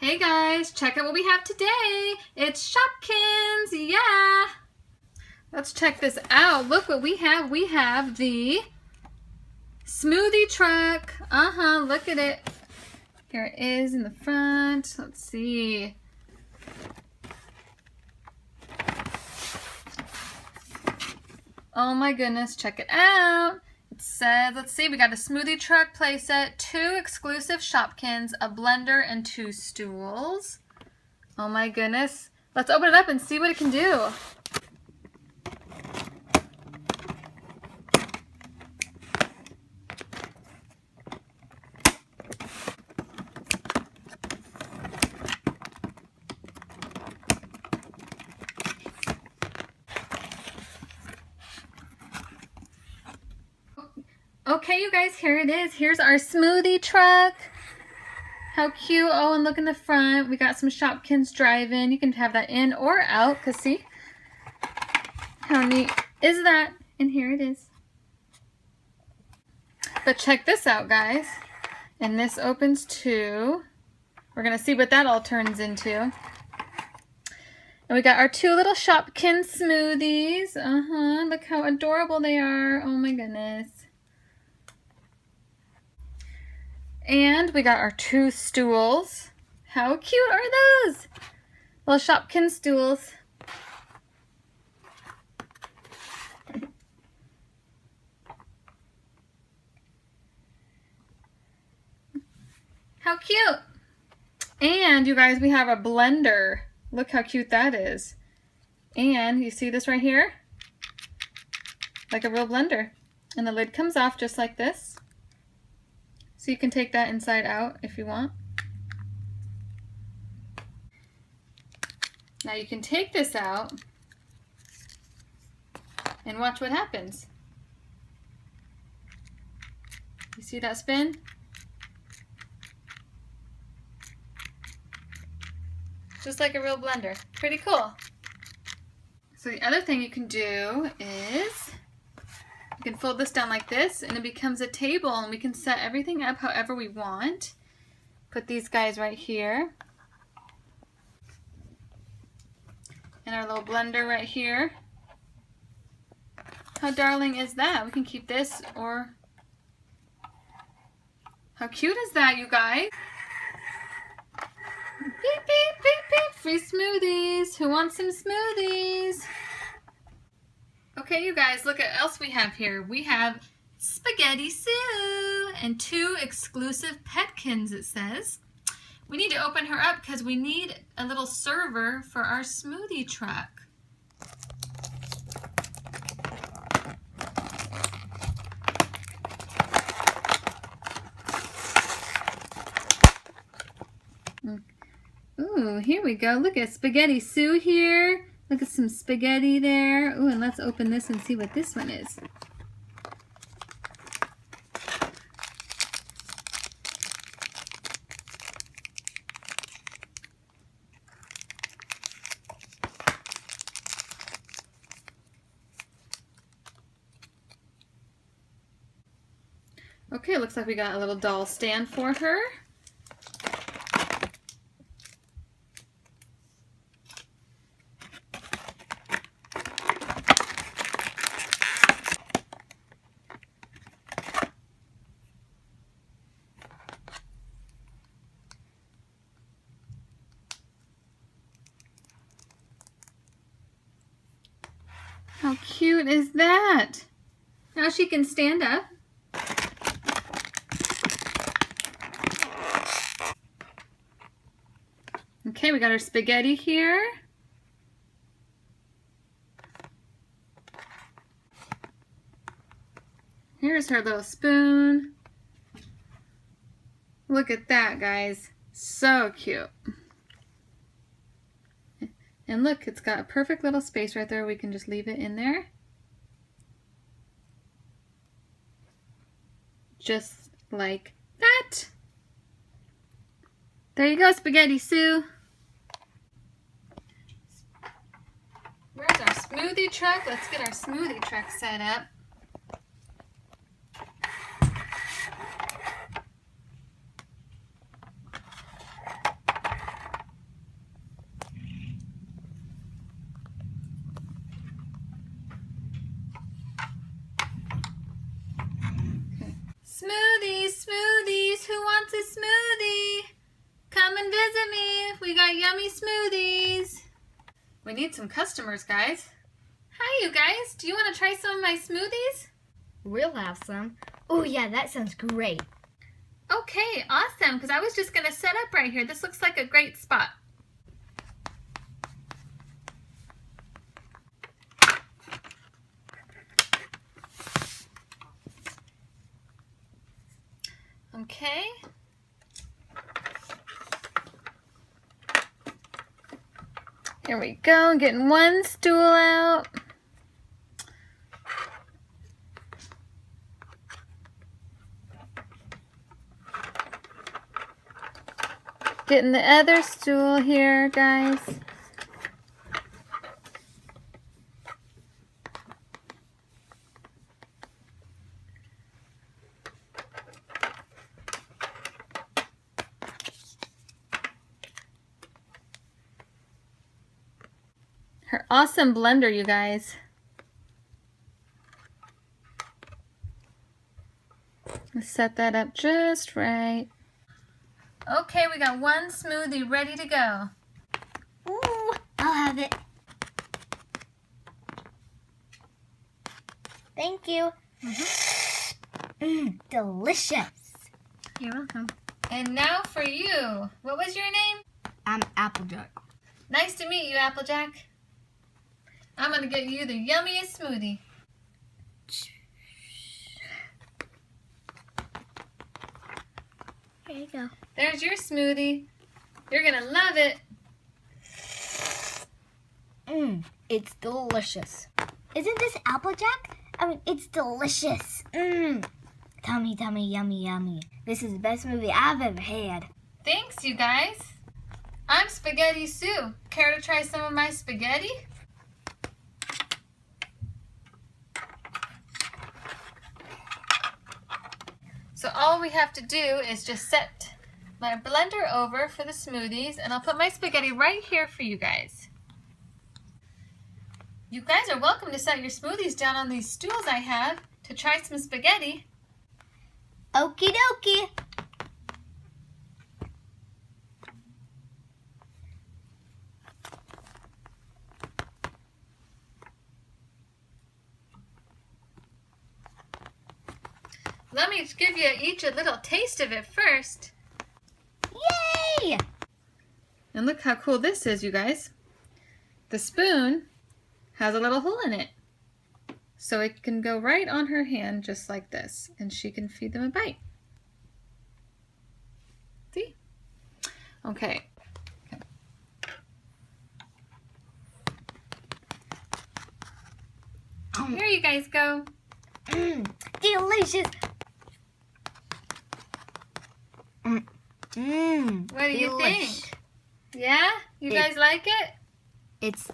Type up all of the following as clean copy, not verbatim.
Hey guys, check out what we have today. It's Shopkins, yeah. Let's check this out. Look what we have. We have the smoothie truck. Look at it. Here it is in the front. Let's see. Oh my goodness, check it out. It says, let's see, we got a smoothie truck playset, 2 exclusive Shopkins, a blender, and 2 stools. Oh my goodness. Let's open it up and see what it can do. Okay, you guys, here it is. Here's our smoothie truck. How cute. Oh, and look in the front. We got some Shopkins drive-in. You can have that in or out, because see how neat is that? And here it is. But check this out, guys. And this opens too. We're going to see what that all turns into. And we got our 2 little Shopkins smoothies. Look how adorable they are. Oh my goodness. And we got our 2 stools. How cute are those? Little Shopkins stools. How cute. And you guys, we have a blender. Look how cute that is. And you see this right here? Like a real blender. And the lid comes off just like this. So you can take that inside out if you want. Now you can take this out and watch what happens. You see that spin? Just like a real blender. Pretty cool. So the other thing you can do is you can fold this down like this and it becomes a table, and we can set everything up however we want. Put these guys right here. And our little blender right here. How darling is that? We can keep this, or how cute is that, you guys? Beep, beep, beep, beep. Free smoothies. Who wants some smoothies? Okay, you guys, look at what else we have here. We have Spaghetti Sue and 2 exclusive Petkins, it says. We need to open her up because we need a little server for our smoothie truck. Ooh, here we go. Look at Spaghetti Sue here. Look at some spaghetti there. Ooh, and let's open this and see what this one is. Okay, looks like we got a little doll stand for her. How cute is that? Now she can stand up. Okay, we got our spaghetti here. Here's her little spoon. Look at that, guys. So cute. And look, it's got a perfect little space right there. We can just leave it in there. Just like that. There you go, Spaghetti Sue. Where's our smoothie truck? Let's get our smoothie truck set up. visit me. We got yummy smoothies. We need some customers, guys. Hi, you guys. Do you want to try some of my smoothies? We'll have some. Oh yeah, that sounds great. Okay, awesome, because I was just going to set up right here. This looks like a great spot. Okay. Here we go, getting one stool out. Getting the other stool here, guys. Her awesome blender, you guys. Let's set that up just right. Okay, we got one smoothie ready to go. Ooh, I'll have it. Thank you. Delicious. You're welcome. And now for you. What was your name? I'm Applejack. Nice to meet you, Applejack. I'm going to get you the yummiest smoothie. Here you go. There's your smoothie. You're going to love it. It's delicious. Isn't this Applejack? I mean, it's delicious. Tummy, tummy, yummy, yummy. This is the best movie I've ever had. Thanks, you guys. I'm Spaghetti Sue. Care to try some of my spaghetti? So all we have to do is just set my blender over for the smoothies, and I'll put my spaghetti right here for you guys. You guys are welcome to set your smoothies down on these stools I have to try some spaghetti. Okie dokie. Let me give you each a little taste of it first. Yay! And look how cool this is, you guys. The spoon has a little hole in it. So it can go right on her hand just like this. And she can feed them a bite. See? Okay. Here you guys go. Delicious. What do you think? Yeah? You guys like it? It's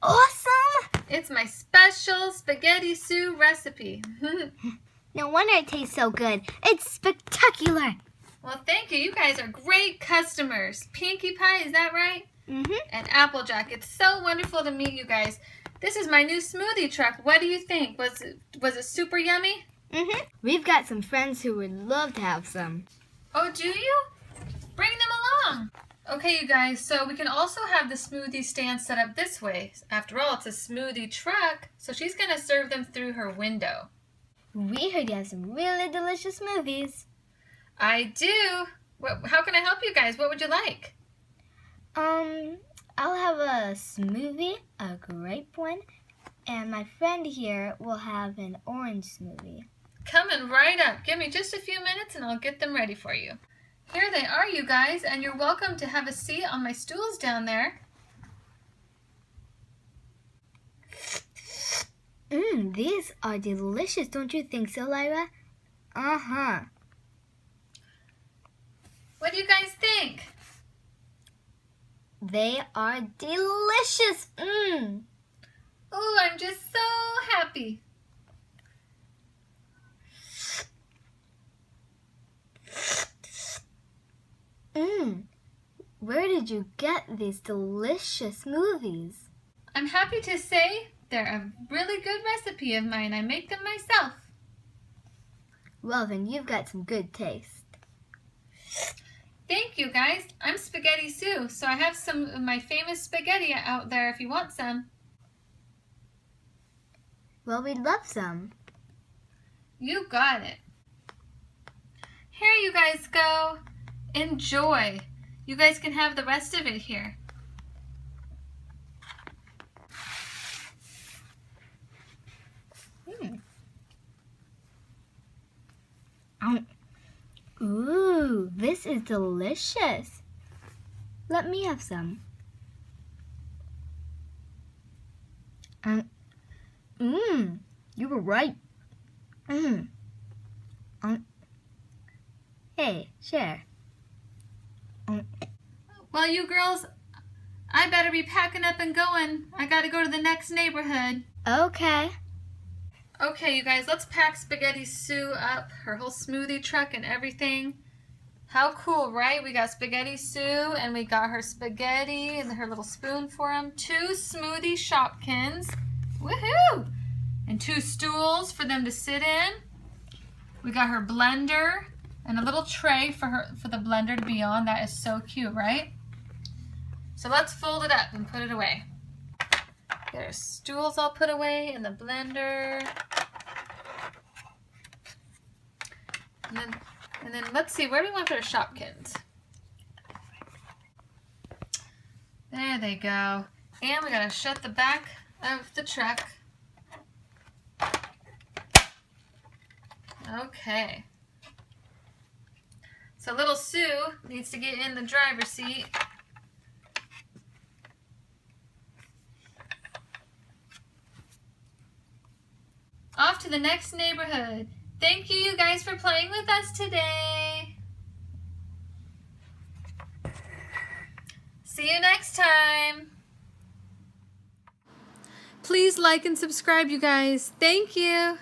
awesome. It's my special Spaghetti Sue recipe. No wonder it tastes so good. It's spectacular. Well, thank you. You guys are great customers. Pinkie Pie, is that right? Mm-hmm. And Applejack. It's so wonderful to meet you guys. This is my new smoothie truck. What do you think? Was it super yummy? Mm-hmm. We've got some friends who would love to have some. Oh, do you? Bring them along. Okay, you guys, so we can also have the smoothie stand set up this way. After all, it's a smoothie truck, so she's going to serve them through her window. We heard you have some really delicious smoothies. I do. How can I help you guys? What would you like? I'll have a smoothie, a grape one, and my friend here will have an orange smoothie. Coming right up. Give me just a few minutes and I'll get them ready for you. Here they are, you guys, and you're welcome to have a seat on my stools down there. These are delicious, don't you think so, Lyra? Uh-huh. What do you guys think? They are delicious. Oh, I'm just so happy. Where did you get these delicious smoothies? I'm happy to say they're a really good recipe of mine. I make them myself. Well, then you've got some good taste. Thank Thank you, guys. I'm Spaghetti Sue, so I have some of my famous spaghetti out there if you want some. Well, we'd love some. You got it. Here you guys go. Enjoy. You guys can have the rest of it here. Ooh, this is delicious. Let me have some. You were right. Hey, share. Well, you girls, I better be packing up and going. I gotta go to the next neighborhood. Okay. Okay, you guys, let's pack Spaghetti Sue up, her whole smoothie truck and everything. How cool, right? We got Spaghetti Sue, and we got her spaghetti and her little spoon for them. 2 smoothie Shopkins. Woohoo! And 2 stools for them to sit in. We got her blender and a little tray for the blender to be on. That is so cute, right? So let's fold it up and put it away. Get our stools all put away in the blender. And then let's see, where do we want to put our Shopkins? There they go. And we gotta shut the back of the truck. Okay. So little Sue needs to get in the driver's seat. Off to the next neighborhood. Thank you guys for playing with us today. See you next time. Please like and subscribe, you guys. Thank you.